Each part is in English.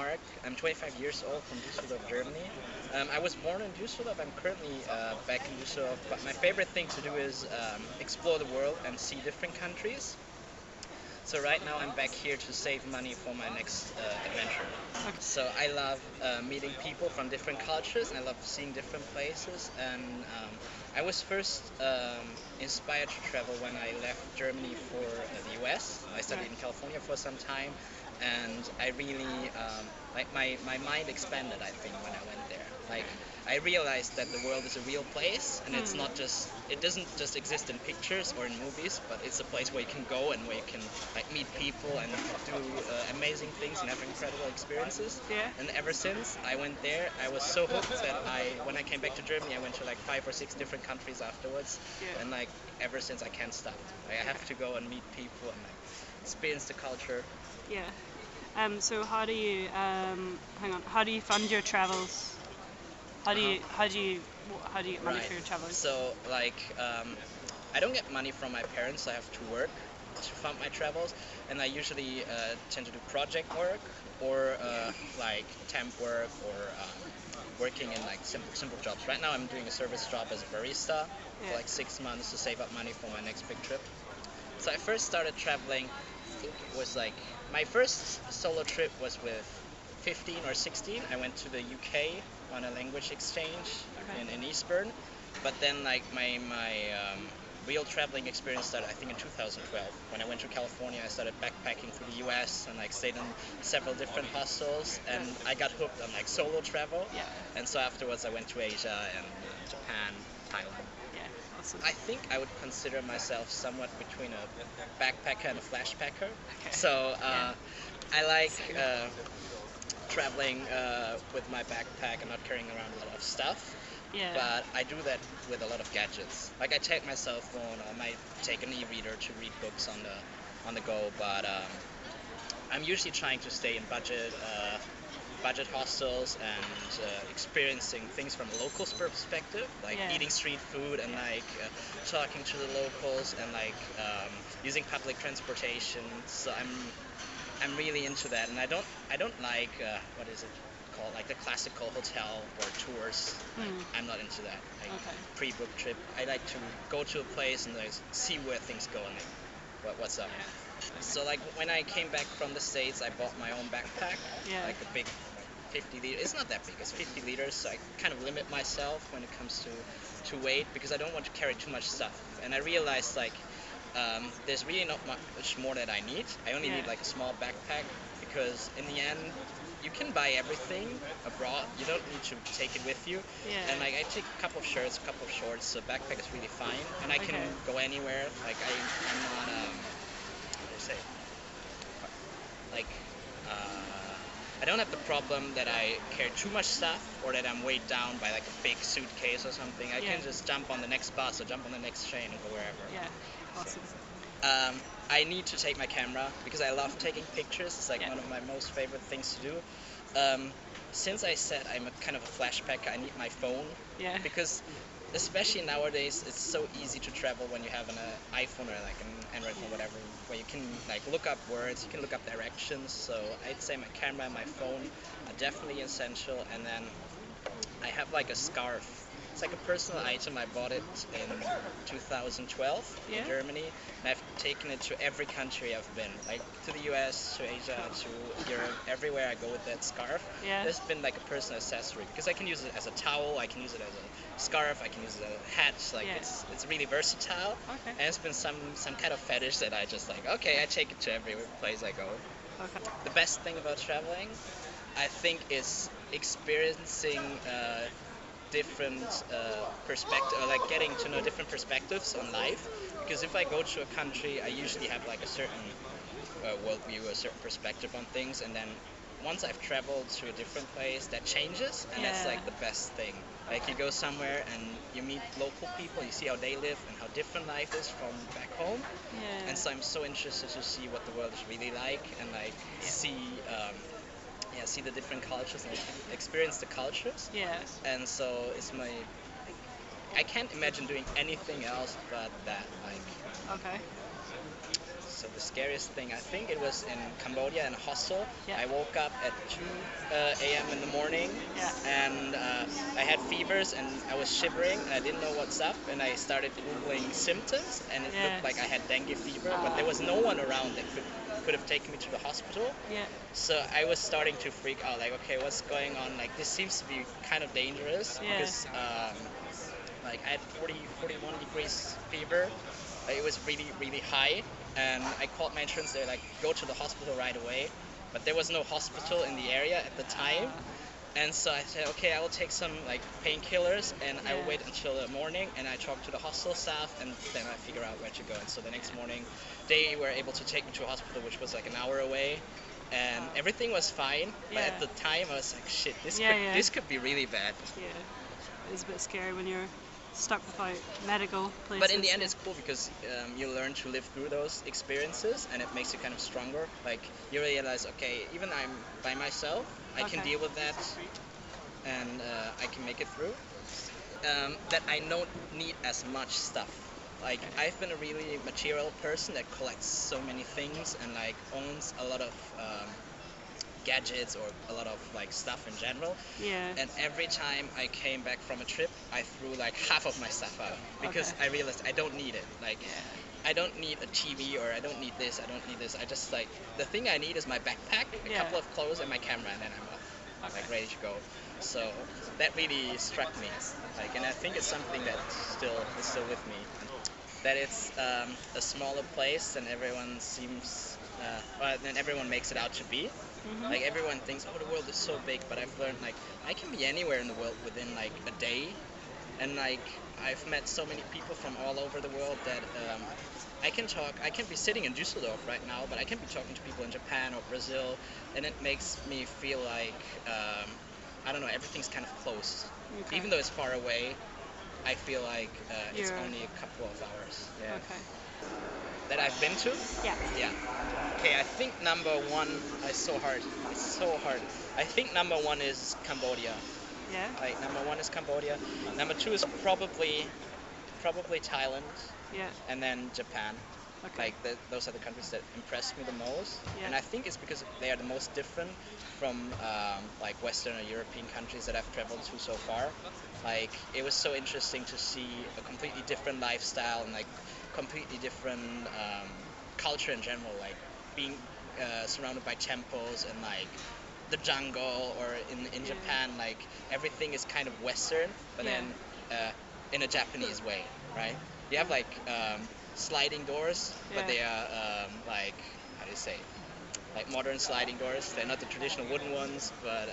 Marc. I'm 25 years old from Dusseldorf, Germany. I was born in Dusseldorf. I'm currently back in Dusseldorf, but my favorite thing to do is explore the world and see different countries. So right now I'm back here to save money for my next adventure. So I love meeting people from different cultures, and I love seeing different places. And I was first inspired to travel when I left Germany for the US. I studied in California for some time, and I really like my mind expanded, I think, when I went there. Like, I realized that the world is a real place, and it's not just, it doesn't just exist in pictures or in movies, but it's a place where you can go and where you can like meet people and do amazing things and have incredible experiences. Yeah. And ever since I went there, I was so hooked that when I came back to Germany, I went to like 5 or 6 different countries afterwards. Yeah. And like ever since, I can't stop. Like, I have to go and meet people and like experience the culture. Yeah. So how do you hang on? How do you fund your travels? How do you get money for your travels? So like I don't get money from my parents. I have to work to fund my travels, and I usually tend to do project work or like temp work or working in like simple jobs. Right now I'm doing a service job as a barista for like 6 months to save up money for my next big trip. So I first started traveling, I think it was like, my first solo trip was with 15 or 16. I went to the UK on a language exchange in Eastbourne. But then like my real traveling experience started, I think, in 2012. When I went to California, I started backpacking through the US and like stayed in several different hostels, and I got hooked on like solo travel. Yeah. And so afterwards I went to Asia and Japan, Thailand. Yeah. Awesome. I think I would consider myself somewhat between a backpacker and a flashpacker. Okay. So I like traveling with my backpack and not carrying around a lot of stuff. Yeah. But I do that with a lot of gadgets. Like, I take my cell phone, or I might take an e-reader to read books on the go. But I'm usually trying to stay in budget hostels and experiencing things from a local's perspective, like eating street food and like talking to the locals and like using public transportation. So I'm really into that, and I don't like what is it called, like the classical hotel or tours. I'm not into that. Like pre-book trip. I like to go to a place and like see where things go and like what's up. So like when I came back from the States, I bought my own backpack, like a big 50 liter. It's not that big. It's 50 liters. So I kind of limit myself when it comes to weight, because I don't want to carry too much stuff. And I realized like there's really not much more that I need. I only need like a small backpack, because in the end you can buy everything abroad. You don't need to take it with you. And like I take a couple of shirts, a couple of shorts, so backpack is really fine, and I can go anywhere. Like I'm not what do you say? Like I don't have the problem that I carry too much stuff or that I'm weighed down by like a big suitcase or something. I can just jump on the next bus or jump on the next train and go wherever. Yeah. Awesome. I need to take my camera because I love taking pictures. It's like one of my most favorite things to do. Since I said I'm a kind of a flashpacker, I need my phone. Because especially nowadays, it's so easy to travel when you have an iPhone or like an Android phone, whatever, where you can like look up words, you can look up directions. So I'd say my camera and my phone are definitely essential. And then I have like a scarf. It's like a personal item. I bought it in 2012 in Germany, and I've taken it to every country I've been, like to the US, to Asia, to Europe. Everywhere I go with that scarf. It's been like a personal accessory, because I can use it as a towel, I can use it as a scarf, I can use it as a hat. Like it's really versatile. And it's been some kind of fetish that I just like, okay, I take it to every place I go. The best thing about traveling, I think, is experiencing different perspective, like getting to know different perspectives on life. Because if I go to a country, I usually have like a certain worldview, a certain perspective on things, and then once I've traveled to a different place, that changes, and that's like the best thing. Like you go somewhere and you meet local people, you see how they live and how different life is from back home. And so I'm so interested to see what the world is really like, and like see the different cultures and experience the cultures. And so it's I can't imagine doing anything else but that. Like. So the scariest thing, I think it was in Cambodia in a hostel. Yeah. I woke up at 2 a.m. in the morning, Yeah. and I had fevers and I was shivering and I didn't know what's up, and I started googling symptoms and it Yeah. looked like I had dengue fever, but there was no one around that could have taken me to the hospital. Yeah. So I was starting to freak out, like, okay, what's going on? Like, this seems to be kind of dangerous Yeah. because like I had 41 degrees fever. It was really, really high, and I called my insurance. They're like, go to the hospital right away. But there was no hospital in the area at the time. And so I said, okay, I will take some like painkillers and I will wait until the morning, and I talked to the hostel staff and then I figure out where to go. And so the next morning they were able to take me to a hospital which was like an hour away, and everything was fine. But at the time I was like, shit, this could be really bad. Yeah. It's a bit scary when you're stuck without medical places. But in the end it's cool because you learn to live through those experiences and it makes you kind of stronger. Like you realize, okay, even I'm by myself, I can deal with that, and I can make it through. That I don't need as much stuff. Like I've been a really material person that collects so many things and like owns a lot of gadgets or a lot of like stuff in general. Yeah. And every time I came back from a trip, I threw like half of my stuff out because I realized I don't need it. Like I don't need a TV, or I don't need this, I don't need this. I just like, the thing I need is my backpack, a couple of clothes and my camera, and then I'm off, like ready to go. So that really struck me. Like, and I think it's something that is still with me. That it's a smaller place than everyone seems, than everyone makes it out to be. Like everyone thinks, oh, the world is so big, but I've learned like I can be anywhere in the world within like a day, and like I've met so many people from all over the world that I can be sitting in Dusseldorf right now, but I can be talking to people in Japan or Brazil, and it makes me feel like I don't know, everything's kind of close. Even though it's far away, I feel like it's only a couple of hours. Yeah. That I've been to? Yeah. Yeah. Okay, I think number one is so hard. It's so hard. I think number one is Cambodia. Yeah. Like number one is Cambodia. Number two is probably Thailand. Yeah. And then Japan. Okay. Like those are the countries that impressed me the most. Yeah. And I think it's because they are the most different from like Western or European countries that I've traveled to so far. Like it was so interesting to see a completely different lifestyle and like completely different culture in general. Like being surrounded by temples and like the jungle, or in Japan, like everything is kind of Western, but then in a Japanese way, right? You have like sliding doors, but they are like, how do you say, like modern sliding doors. They're not the traditional wooden ones, but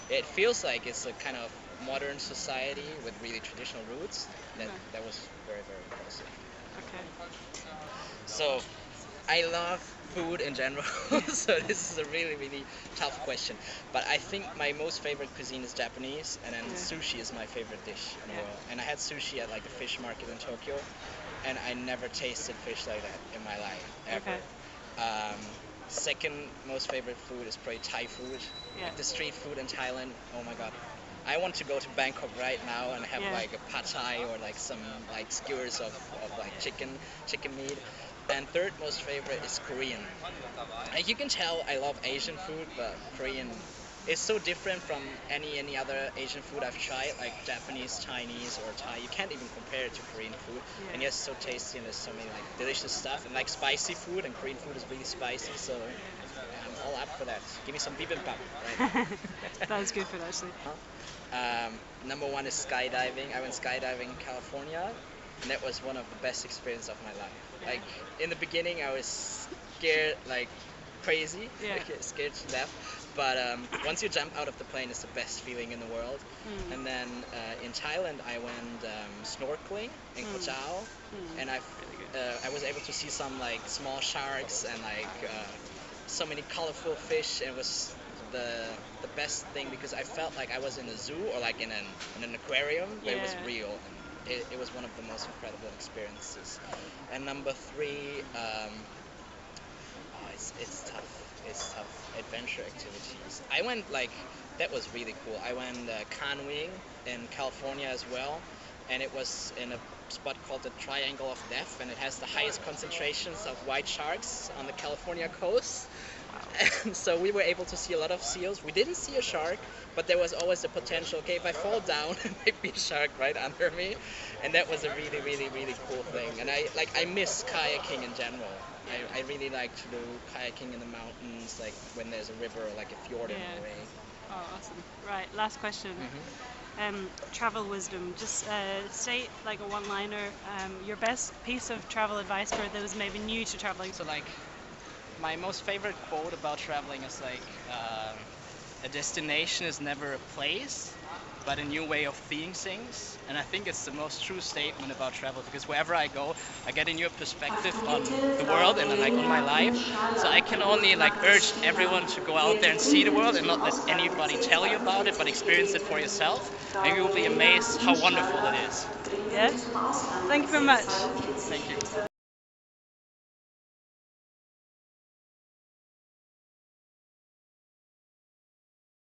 it feels like it's a kind of modern society with really traditional roots. That was very, very impressive. Okay. So I love food in general, so this is a really, really tough question. But I think my most favorite cuisine is Japanese, and then sushi is my favorite dish in the world. And I had sushi at like a fish market in Tokyo, and I never tasted fish like that in my life, ever. Okay. Second most favorite food is probably Thai food. Like the street food in Thailand, oh my god. I want to go to Bangkok right now and have like a pad thai or like some like skewers of like chicken meat. And third most favorite is Korean. Like you can tell I love Asian food, but Korean is so different from any other Asian food I've tried, like Japanese, Chinese, or Thai. You can't even compare it to Korean food. And it's so tasty and there's so many like delicious stuff, and like spicy food, and Korean food is really spicy, so I'm all up for that. Give me some bibimbap right now. That's good food actually. Number one is skydiving. I went skydiving in California, and that was one of the best experiences of my life. Like in the beginning I was scared like crazy, scared to death, but once you jump out of the plane, it's the best feeling in the world. And then in Thailand I went snorkeling in Koh Chao, and I was able to see some like small sharks and like so many colorful fish, and it was the best thing because I felt like I was in a zoo or like in an aquarium, but it was real. It was one of the most incredible experiences. And number three, it's tough. It's tough. Adventure activities. I went like, that was really cool. I went canoeing in California as well, and it was in a spot called the Triangle of Death, and it has the highest concentrations of white sharks on the California coast. And so we were able to see a lot of seals. We didn't see a shark, but there was always the potential, okay, if I fall down, there might be a shark right under me. And that was a really, really, really cool thing. And I miss kayaking in general. I really like to do kayaking in the mountains, like when there's a river or like a fjord in a way. Oh, awesome. Right, last question. Travel wisdom. Just state like a one-liner, your best piece of travel advice for those maybe new to traveling. So like, my most favorite quote about traveling is like, a destination is never a place, but a new way of seeing things. And I think it's the most true statement about travel, because wherever I go, I get a new perspective on the world and like on my life. So I can only like urge everyone to go out there and see the world and not let anybody tell you about it, but experience it for yourself. And you will be amazed how wonderful it is. Yeah. Thank you very much. Thank you.